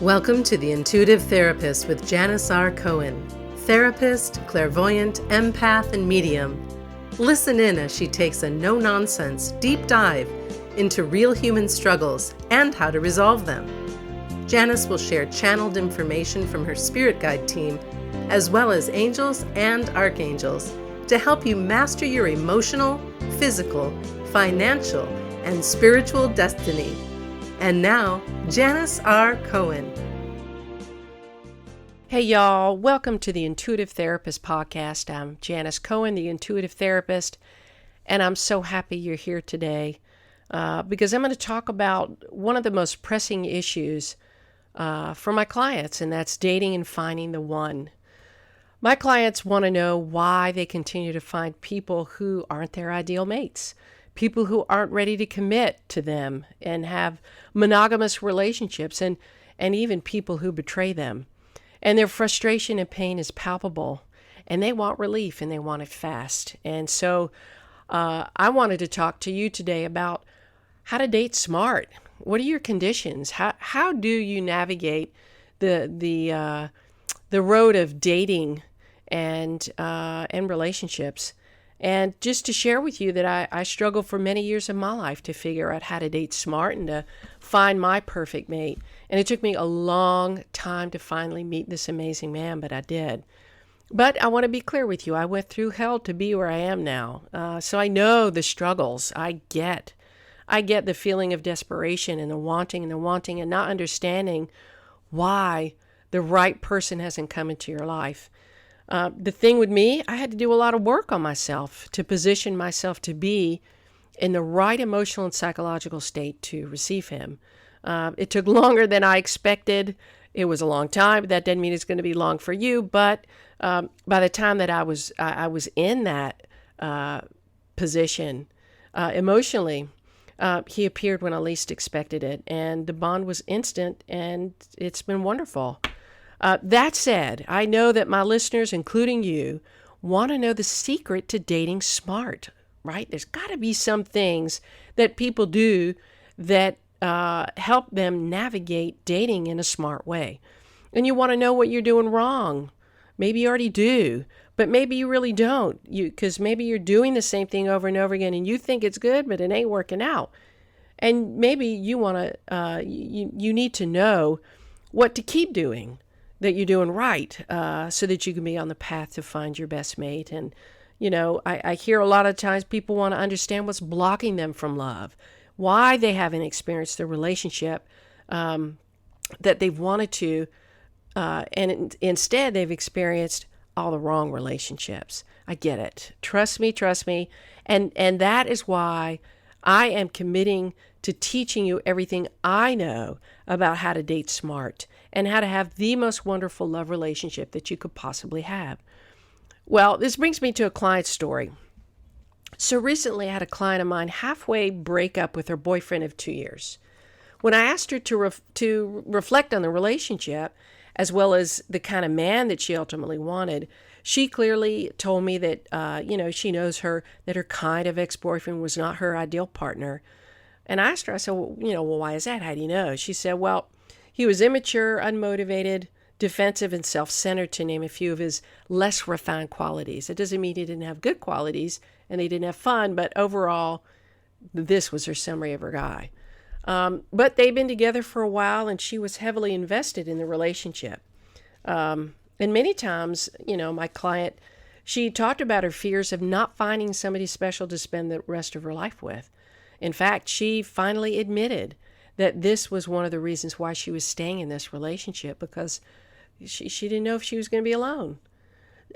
Welcome to The Intuitive Therapist with Janis Cohen, therapist, clairvoyant, empath, and medium. Listen in as she takes a no-nonsense deep dive into real human struggles and how to resolve them. Janis will share channeled information from her spirit guide team, as well as angels and archangels, to help you master your emotional, physical, financial, and spiritual destiny. And now, Janis R. Cohen. Hey y'all, welcome to the Intuitive Therapist Podcast. I'm Janis Cohen, the Intuitive Therapist, and I'm so happy you're here today because I'm going to talk about one of the most pressing issues for my clients, and that's dating and finding the one. My clients want to know why they continue to find people who aren't their ideal mates, people who aren't ready to commit to them and have monogamous relationships, and even people who betray them. And their frustration and pain is palpable, and they want relief, and they want it fast. And so I wanted to talk to you today about how to date smart. What are your conditions? How do you navigate the road of dating and relationships? And just to share with you that I struggled for many years of my life to figure out how to date smart and to find my perfect mate. And it took me a long time to finally meet this amazing man, but I did. But I want to be clear with you. I went through hell to be where I am now. So I know the struggles. I get the feeling of desperation and the wanting and not understanding why the right person hasn't come into your life. The thing with me, I had to do a lot of work on myself to position myself to be in the right emotional and psychological state to receive him. It took longer than I expected. It was a long time. That doesn't mean it's going to be long for you. But by the time that I was in that position emotionally, he appeared when I least expected it. And the bond was instant, and it's been wonderful. That said, I know that my listeners, including you, want to know the secret to dating smart, right? There's got to be some things that people do that help them navigate dating in a smart way. And you want to know what you're doing wrong. Maybe you already do, but maybe you really don't. Because maybe you're doing the same thing over and over again, and you think it's good, but it ain't working out. And maybe you want to, you need to know what to keep doing that you're doing right, so that you can be on the path to find your best mate. And, you know, I hear a lot of times people want to understand what's blocking them from love, why they haven't experienced the relationship that they've wanted to, and instead they've experienced all the wrong relationships. I get it. Trust me. And that is why I am committing to teaching you everything I know about how to date smart and how to have the most wonderful love relationship that you could possibly have. Well, this brings me to a client story. So recently I had a client of mine halfway break up with her boyfriend of 2 years. When I asked her to reflect on the relationship, as well as the kind of man that she ultimately wanted, she clearly told me that, she knows that her kind of ex-boyfriend was not her ideal partner. And I asked her, I said, well, why is that? How do you know? She said, well, he was immature, unmotivated, defensive, and self-centered, to name a few of his less refined qualities. It doesn't mean he didn't have good qualities and he didn't have fun, but overall, this was her summary of her guy. But they've been together for a while, and she was heavily invested in the relationship. And many times, my client, she talked about her fears of not finding somebody special to spend the rest of her life with. In fact, she finally admitted that this was one of the reasons why she was staying in this relationship, because she didn't know if she was going to be alone.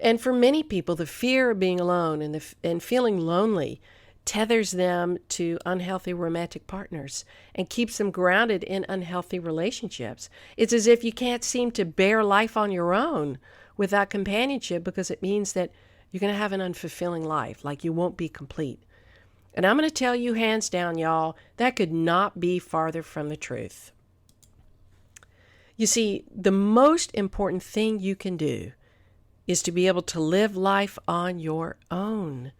And for many people, the fear of being alone and feeling lonely tethers them to unhealthy romantic partners and keeps them grounded in unhealthy relationships. It's as if you can't seem to bear life on your own without companionship, because it means that you're going to have an unfulfilling life, like you won't be complete. And I'm going to tell you hands down, y'all, that could not be farther from the truth. You see, the most important thing you can do is to be able to live life on your own.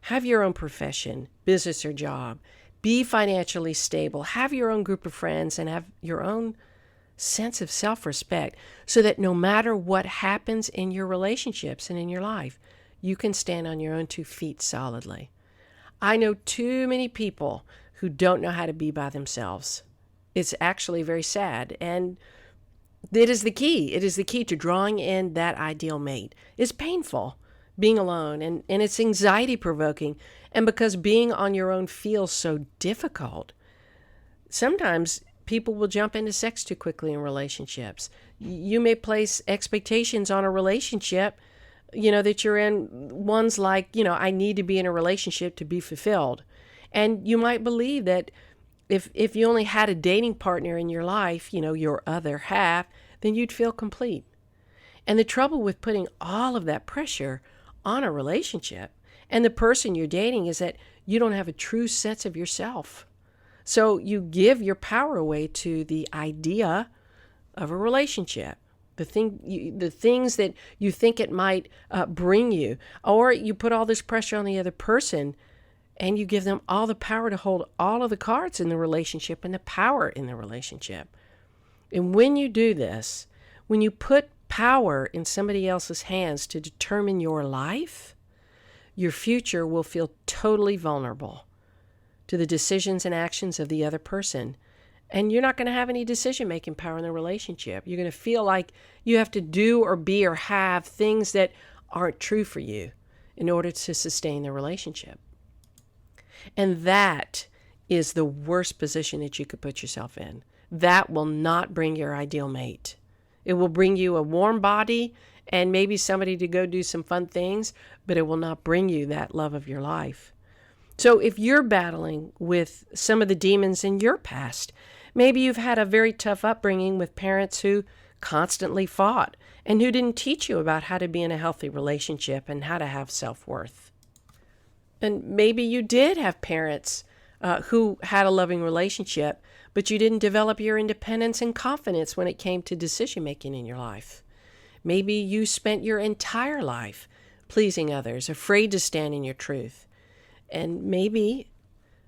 Have your own profession, business, or job. Be financially stable. Have your own group of friends and have your own sense of self-respect so that no matter what happens in your relationships and in your life, you can stand on your own 2 feet solidly. I know too many people who don't know how to be by themselves. It's actually very sad, and it is the key. It is the key to drawing in that ideal mate. It's painful being alone, and it's anxiety provoking. And because being on your own feels so difficult, sometimes people will jump into sex too quickly in relationships. You may place expectations on a relationship, that you're in. One's like, I need to be in a relationship to be fulfilled. And you might believe that if you only had a dating partner in your life, your other half, then you'd feel complete. And the trouble with putting all of that pressure on a relationship and the person you're dating is that you don't have a true sense of yourself. So you give your power away to the idea of a relationship, the things that you think it might bring you, or you put all this pressure on the other person and you give them all the power to hold all of the cards in the relationship and the power in the relationship. And when you do this, when you put power in somebody else's hands to determine your life, your future will feel totally vulnerable to the decisions and actions of the other person. And you're not going to have any decision-making power in the relationship. You're going to feel like you have to do or be or have things that aren't true for you in order to sustain the relationship. And that is the worst position that you could put yourself in. That will not bring your ideal mate. It will bring you a warm body and maybe somebody to go do some fun things, but it will not bring you that love of your life. So if you're battling with some of the demons in your past, maybe you've had a very tough upbringing with parents who constantly fought and who didn't teach you about how to be in a healthy relationship and how to have self-worth. And maybe you did have parents who had a loving relationship, but you didn't develop your independence and confidence when it came to decision-making in your life. Maybe you spent your entire life pleasing others, afraid to stand in your truth. And maybe,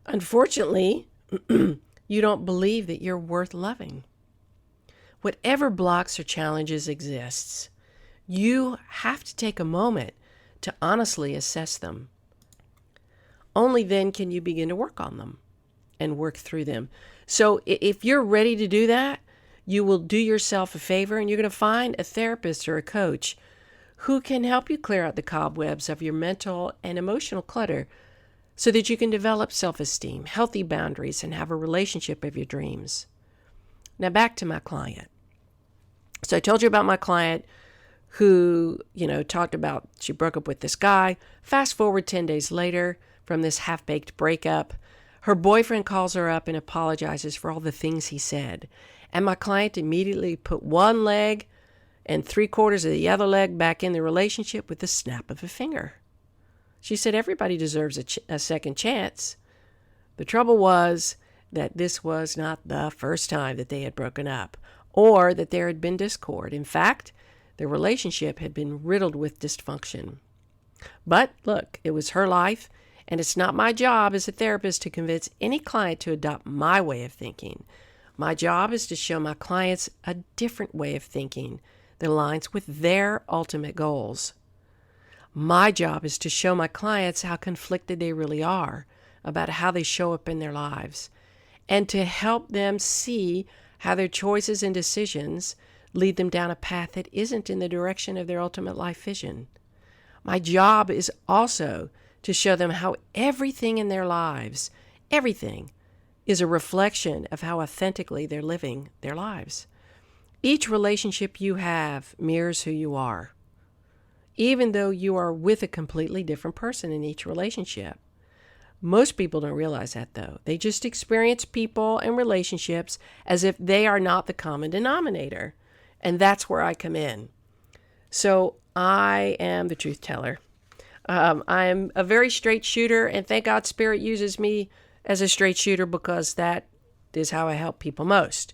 unfortunately, you don't believe that you're worth loving. Whatever blocks or challenges exists, you have to take a moment to honestly assess them. Only then can you begin to work on them and work through them. So if you're ready to do that, you will do yourself a favor and you're going to find a therapist or a coach who can help you clear out the cobwebs of your mental and emotional clutter so that you can develop self-esteem, healthy boundaries, and have a relationship of your dreams. Now back to my client. So I told you about my client who, talked about she broke up with this guy. Fast forward 10 days later from this half-baked breakup, her boyfriend calls her up and apologizes for all the things he said. And my client immediately put one leg and 3/4 of the other leg back in the relationship with the snap of a finger. She said everybody deserves a second chance. The trouble was that this was not the first time that they had broken up or that there had been discord. In fact, their relationship had been riddled with dysfunction. But look, it was her life, and it's not my job as a therapist to convince any client to adopt my way of thinking. My job is to show my clients a different way of thinking that aligns with their ultimate goals. My job is to show my clients how conflicted they really are about how they show up in their lives, and to help them see how their choices and decisions lead them down a path that isn't in the direction of their ultimate life vision. My job is also to show them how everything in their lives, everything, is a reflection of how authentically they're living their lives. Each relationship you have mirrors who you are, even though you are with a completely different person in each relationship. Most people don't realize that, though. They just experience people and relationships as if they are not the common denominator. And that's where I come in. So I am the truth teller. I am a very straight shooter, and thank God Spirit uses me as a straight shooter because that is how I help people most.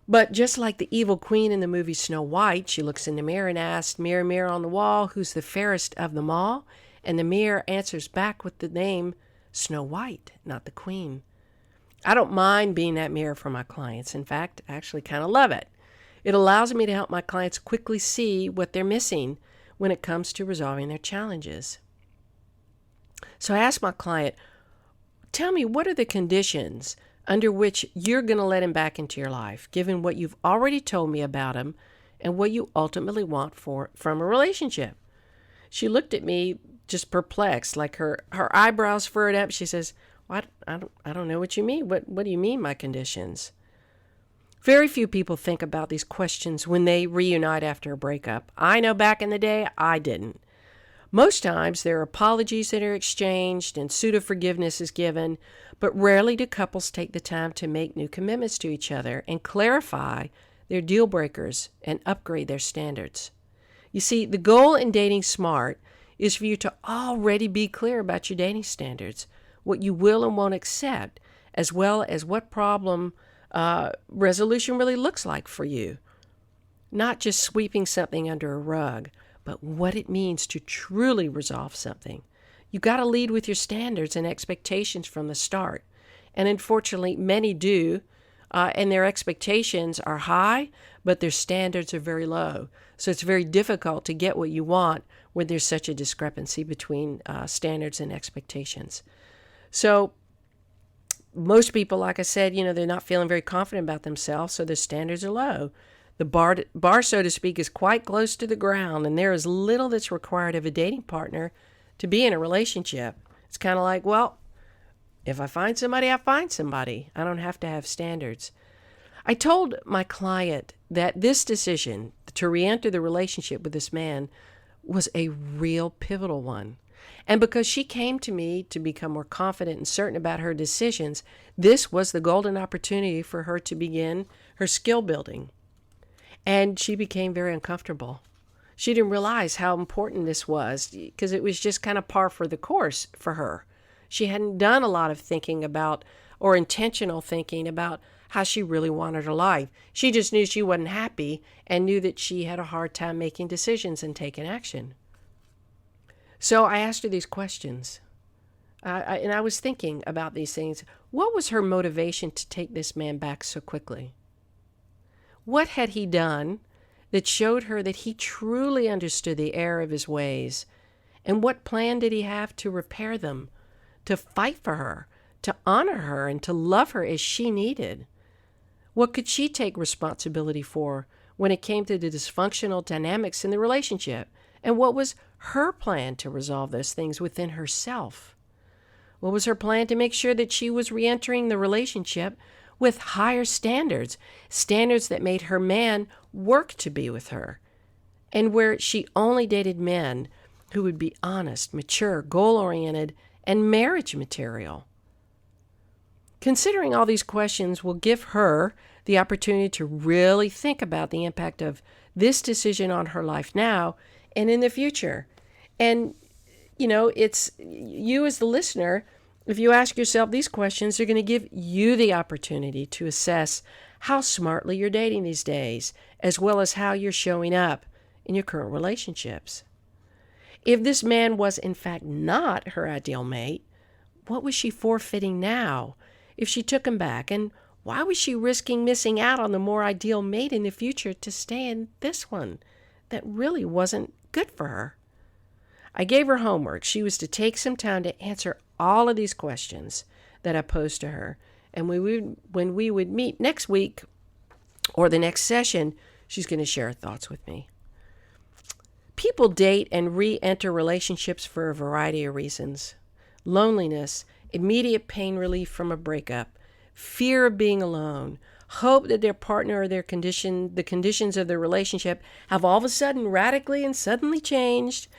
But just like the evil queen in the movie Snow White, she looks in the mirror and asks, "Mirror, mirror on the wall, who's the fairest of them all?" And the mirror answers back with the name Snow White, not the queen. I don't mind being that mirror for my clients. In fact, I actually kind of love it. It allows me to help my clients quickly see what they're missing when it comes to resolving their challenges. So I asked my client, tell me, what are the conditions under which you're going to let him back into your life, given what you've already told me about him and what you ultimately want from a relationship? She looked at me just perplexed, like her eyebrows furrowed up. She says, well, I don't know what you mean. What do you mean, my conditions? Very few people think about these questions when they reunite after a breakup. I know back in the day, I didn't. Most times there are apologies that are exchanged and pseudo-forgiveness is given, but rarely do couples take the time to make new commitments to each other and clarify their deal breakers and upgrade their standards. You see, the goal in dating smart is for you to already be clear about your dating standards, what you will and won't accept, as well as what problem resolution really looks like for you. Not just sweeping something under a rug, but what it means to truly resolve something. You got to lead with your standards and expectations from the start. And unfortunately, many do, and their expectations are high, but their standards are very low. So it's very difficult to get what you want when there's such a discrepancy between standards and expectations. So most people, like I said, they're not feeling very confident about themselves, so their standards are low. The bar, so to speak, is quite close to the ground, and there is little that's required of a dating partner to be in a relationship. It's kind of like, well, if I find somebody, I find somebody. I don't have to have standards. I told my client that this decision to re-enter the relationship with this man was a real pivotal one. And because she came to me to become more confident and certain about her decisions, this was the golden opportunity for her to begin her skill building. And she became very uncomfortable. She didn't realize how important this was because it was just kind of par for the course for her. She hadn't done a lot of thinking about or intentional thinking about how she really wanted her life. She just knew she wasn't happy and knew that she had a hard time making decisions and taking action. So I asked her these questions. And I was thinking about these things. What was her motivation to take this man back so quickly? What had he done that showed her that he truly understood the error of his ways? And what plan did he have to repair them, to fight for her, to honor her, and to love her as she needed? What could she take responsibility for when it came to the dysfunctional dynamics in the relationship? And what was her plan to resolve those things within herself? What was her plan to make sure that she was re-entering the relationship with higher standards, standards that made her man work to be with her, and where she only dated men who would be honest, mature, goal-oriented, and marriage material? Considering all these questions will give her the opportunity to really think about the impact of this decision on her life now and in the future. And, it's you as the listener, if you ask yourself these questions, they're going to give you the opportunity to assess how smartly you're dating these days, as well as how you're showing up in your current relationships. If this man was in fact not her ideal mate, what was she forfeiting now if she took him back? And why was she risking missing out on the more ideal mate in the future to stay in this one that really wasn't good for her? I gave her homework. She was to take some time to answer all of these questions that I posed to her. And when we would meet next week or the next session, she's going to share her thoughts with me. People date and re-enter relationships for a variety of reasons. Loneliness, immediate pain relief from a breakup, fear of being alone, hope that their partner or the conditions of their relationship have all of a sudden radically and suddenly changed.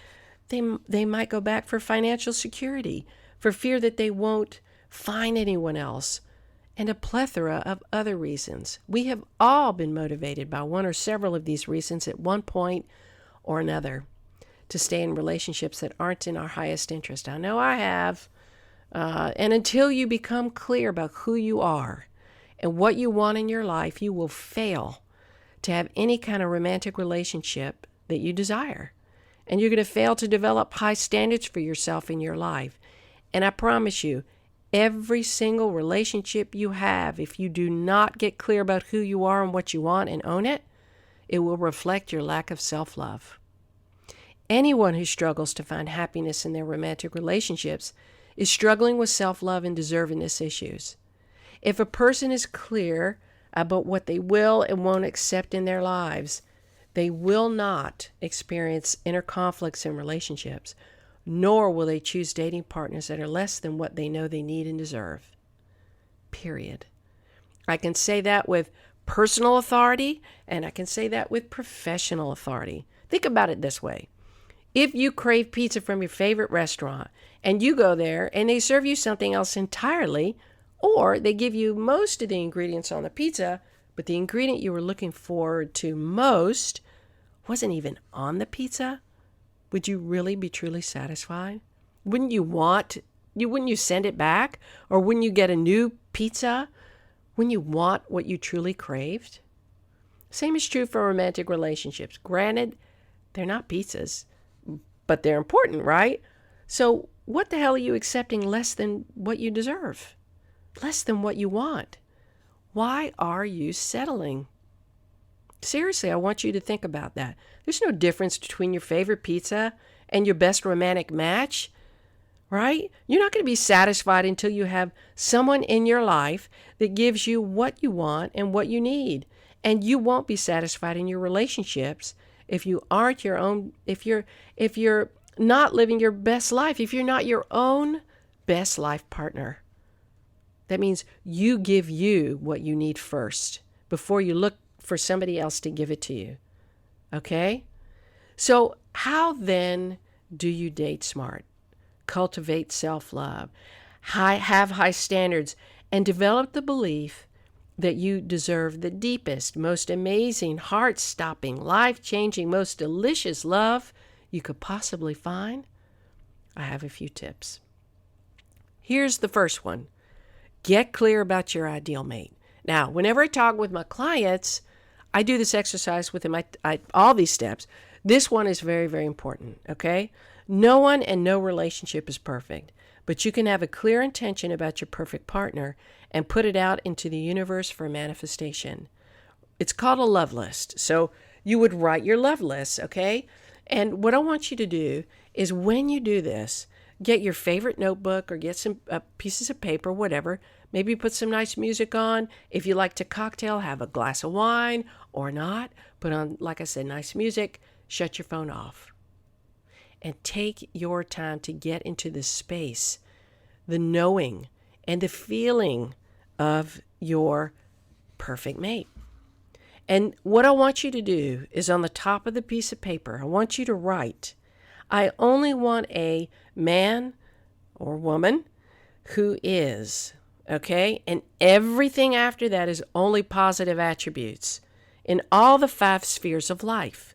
They might go back for financial security, for fear that they won't find anyone else, and a plethora of other reasons. We have all been motivated by one or several of these reasons at one point or another to stay in relationships that aren't in our highest interest. I know I have. And until you become clear about who you are and what you want in your life, you will fail to have any kind of romantic relationship that you desire. And you're going to fail to develop high standards for yourself in your life. And I promise you, every single relationship you have, if you do not get clear about who you are and what you want and own it, It will reflect your lack of self-love. Anyone who struggles to find happiness in their romantic relationships is struggling with self-love and deservedness issues. If a person is clear about what they will and won't accept in their lives, they will not experience inner conflicts in relationships, nor will they choose dating partners that are less than what they know they need and deserve. Period. I can say that with personal authority, and I can say that with professional authority. Think about it this way. If you crave pizza from your favorite restaurant and you go there and they serve you something else entirely, or they give you most of the ingredients on the pizza, but the ingredient you were looking forward to most wasn't even on the pizza, would you really be truly satisfied? Wouldn't you send it back? Or wouldn't you get a new pizza? Wouldn't you want what you truly craved? Same is true for romantic relationships. Granted, they're not pizzas, but they're important, right? So what the hell are you accepting less than what you deserve? Less than what you want? Why are you settling? Seriously, I want you to think about that. There's no difference between your favorite pizza and your best romantic match, right? You're not going to be satisfied until you have someone in your life that gives you what you want and what you need. And you won't be satisfied in your relationships if you aren't your own, if you're not living your best life, if you're not your own best life partner. That means you give you what you need first before you look for somebody else to give it to you. Okay? So how then do you date smart, cultivate self-love, have high standards, and develop the belief that you deserve the deepest, most amazing, heart-stopping, life-changing, most delicious love you could possibly find? I have a few tips. Here's the first one. Get clear about your ideal mate. Now, whenever I talk with my clients, I do this exercise with them, all these steps. This one is very, very important, okay? No one and no relationship is perfect, but you can have a clear intention about your perfect partner and put it out into the universe for manifestation. It's called a love list. So you would write your love list, okay? And what I want you to do is when you do this, get your favorite notebook or get some pieces of paper, whatever. Maybe put some nice music on. If you like to cocktail, have a glass of wine or not. Put on, like I said, nice music. Shut your phone off. And take your time to get into the space, the knowing, and the feeling of your perfect mate. And what I want you to do is on the top of the piece of paper, I want you to write, I only want a man or woman who is, okay? And everything after that is only positive attributes in all the 5 spheres of life.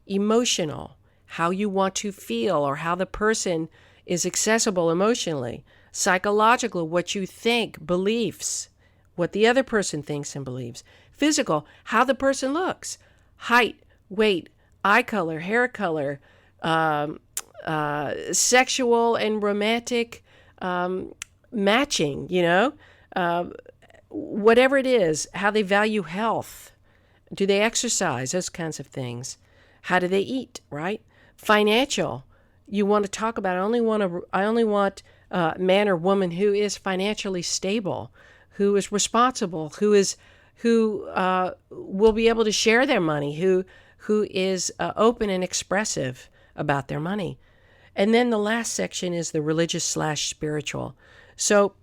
Emotional, how you want to feel or how the person is accessible emotionally. Psychological, what you think, beliefs, what the other person thinks and believes. Physical, how the person looks. Height, weight, eye color, hair color, sexual and romantic matching, whatever it is, how they value health. Do they exercise? Those kinds of things. How do they eat, right? Financial. You want to talk about, I only want a man or woman who is financially stable, who is responsible, who will be able to share their money, who is open and expressive about their money. And then the last section is the religious/spiritual. So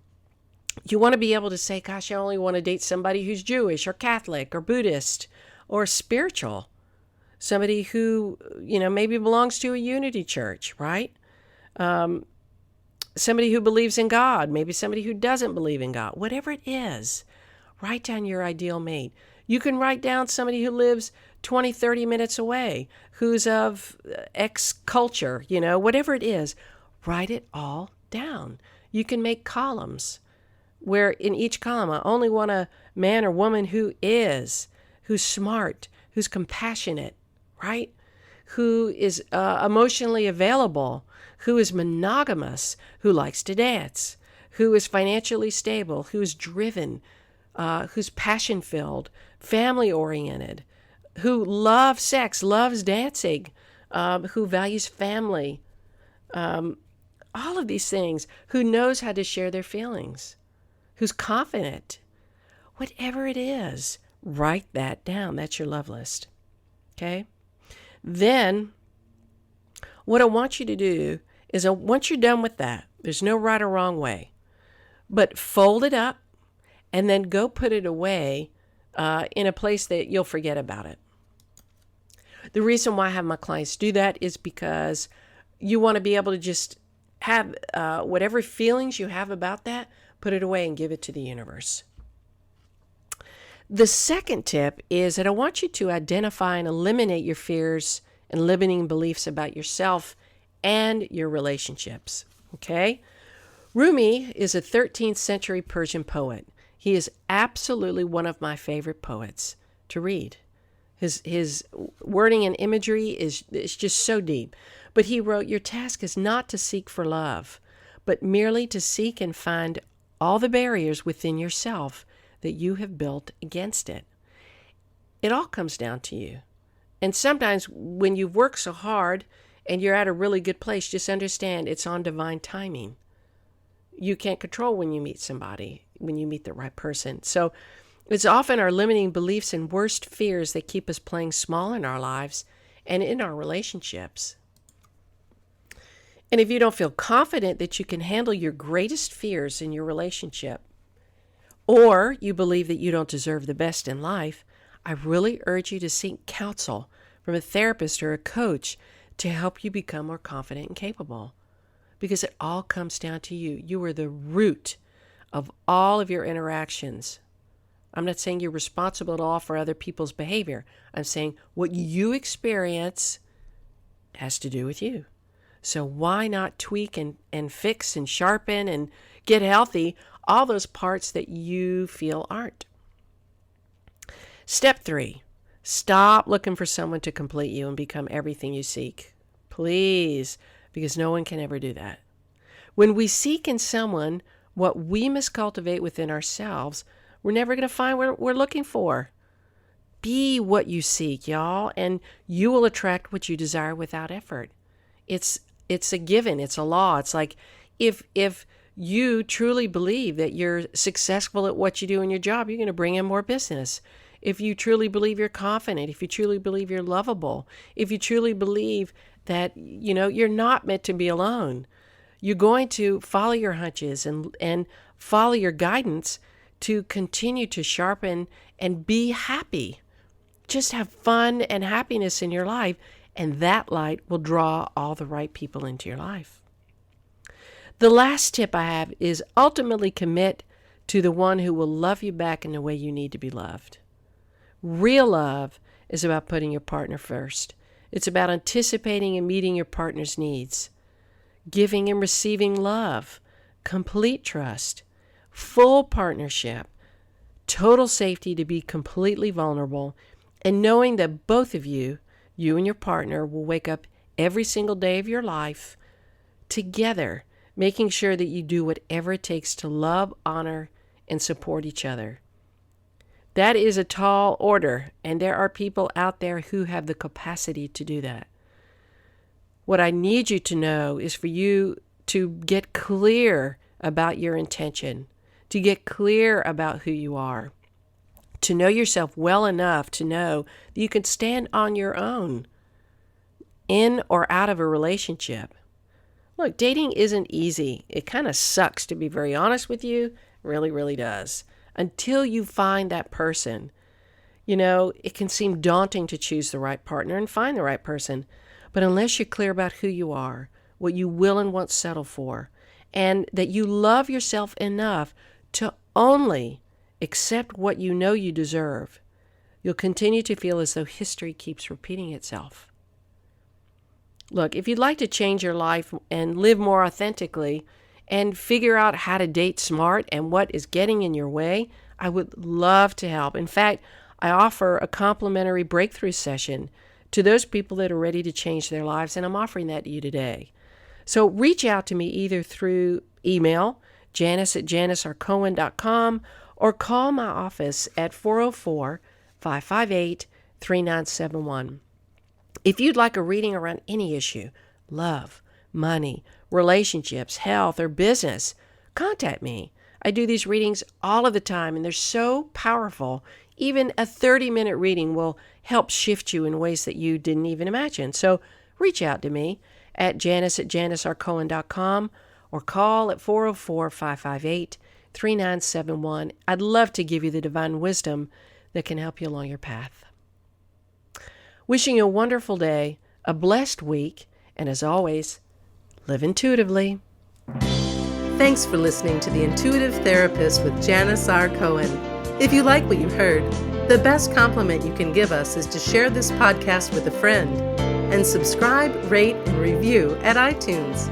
you want to be able to say, gosh, I only want to date somebody who's Jewish or Catholic or Buddhist or spiritual. Somebody who, maybe belongs to a unity church, right? Somebody who believes in God, maybe somebody who doesn't believe in God. Whatever it is, write down your ideal mate. You can write down somebody who lives 20, 30 minutes away, who's of X culture, whatever it is. Write it all down. You can make columns where in each column, I only want a man or woman who's smart, who's compassionate, right? Who is emotionally available, who is monogamous, who likes to dance, who is financially stable, who is driven, who's passion-filled, family-oriented, who loves sex, loves dancing, who values family, all of these things, who knows how to share their feelings, who's confident. Whatever it is, write that down. That's your love list. Okay? Then, what I want you to do is once you're done with that, there's no right or wrong way, but fold it up and then go put it away in a place that you'll forget about it. The reason why I have my clients do that is because you want to be able to just have whatever feelings you have about that, put it away and give it to the universe. The second tip is that I want you to identify and eliminate your fears and limiting beliefs about yourself and your relationships. Okay? Rumi is a 13th century Persian poet. He is absolutely one of my favorite poets to read. His wording and imagery is just so deep. But he wrote, "Your task is not to seek for love, but merely to seek and find all the barriers within yourself that you have built against it." It all comes down to you. And sometimes when you've worked so hard and you're at a really good place, just understand it's on divine timing. You can't control when you meet somebody, when you meet the right person. So it's often our limiting beliefs and worst fears that keep us playing small in our lives and in our relationships. And if you don't feel confident that you can handle your greatest fears in your relationship, or you believe that you don't deserve the best in life, I really urge you to seek counsel from a therapist or a coach to help you become more confident and capable. Because it all comes down to you. You are the root of all of your interactions. I'm not saying you're responsible at all for other people's behavior. I'm saying what you experience has to do with you. So why not tweak and fix and sharpen and get healthy all those parts that you feel aren't? Step 3, stop looking for someone to complete you and become everything you seek. Please, because no one can ever do that. When we seek in someone what we must cultivate within ourselves, we're never going to find what we're looking for. Be what you seek, y'all, and you will attract what you desire without effort. It's a given. It's a law. It's like if you truly believe that you're successful at what you do in your job, you're going to bring in more business. If you truly believe you're confident, if you truly believe you're lovable, if you truly believe that, you're not meant to be alone, you're going to follow your hunches and follow your guidance to continue to sharpen and be happy. Just have fun and happiness in your life, and that light will draw all the right people into your life. The last tip I have is ultimately commit to the one who will love you back in the way you need to be loved. Real love is about putting your partner first. It's about anticipating and meeting your partner's needs, giving and receiving love, complete trust, full partnership, total safety to be completely vulnerable, and knowing that both of you and your partner, will wake up every single day of your life together, making sure that you do whatever it takes to love, honor, and support each other. That is a tall order, and there are people out there who have the capacity to do that. What I need you to know is for you to get clear about your intention, to get clear about who you are, to know yourself well enough to know that you can stand on your own in or out of a relationship. Look, dating isn't easy. It kind of sucks, to be very honest with you. It really, really does. Until you find that person. It can seem daunting to choose the right partner and find the right person. But unless you're clear about who you are, what you will and won't settle for, and that you love yourself enough to only accept what you know you deserve, you'll continue to feel as though history keeps repeating itself. Look, if you'd like to change your life and live more authentically and figure out how to date smart and what is getting in your way, I would love to help. In fact, I offer a complimentary breakthrough session to those people that are ready to change their lives, and I'm offering that to you today. So reach out to me either through email, Janis@janisrcohen.com, or call my office at 404-558-3682. 3971. If you'd like a reading around any issue, love, money, relationships, health, or business, contact me. I do these readings all of the time, and they're so powerful. Even a 30-minute reading will help shift you in ways that you didn't even imagine. So reach out to me at janis@janisrcohen.com or call at 404-558-3971. I'd love to give you the divine wisdom that can help you along your path. Wishing you a wonderful day, a blessed week, and as always, live intuitively. Thanks for listening to The Intuitive Therapist with Janis R. Cohen. If you like what you heard, the best compliment you can give us is to share this podcast with a friend and subscribe, rate, and review at iTunes.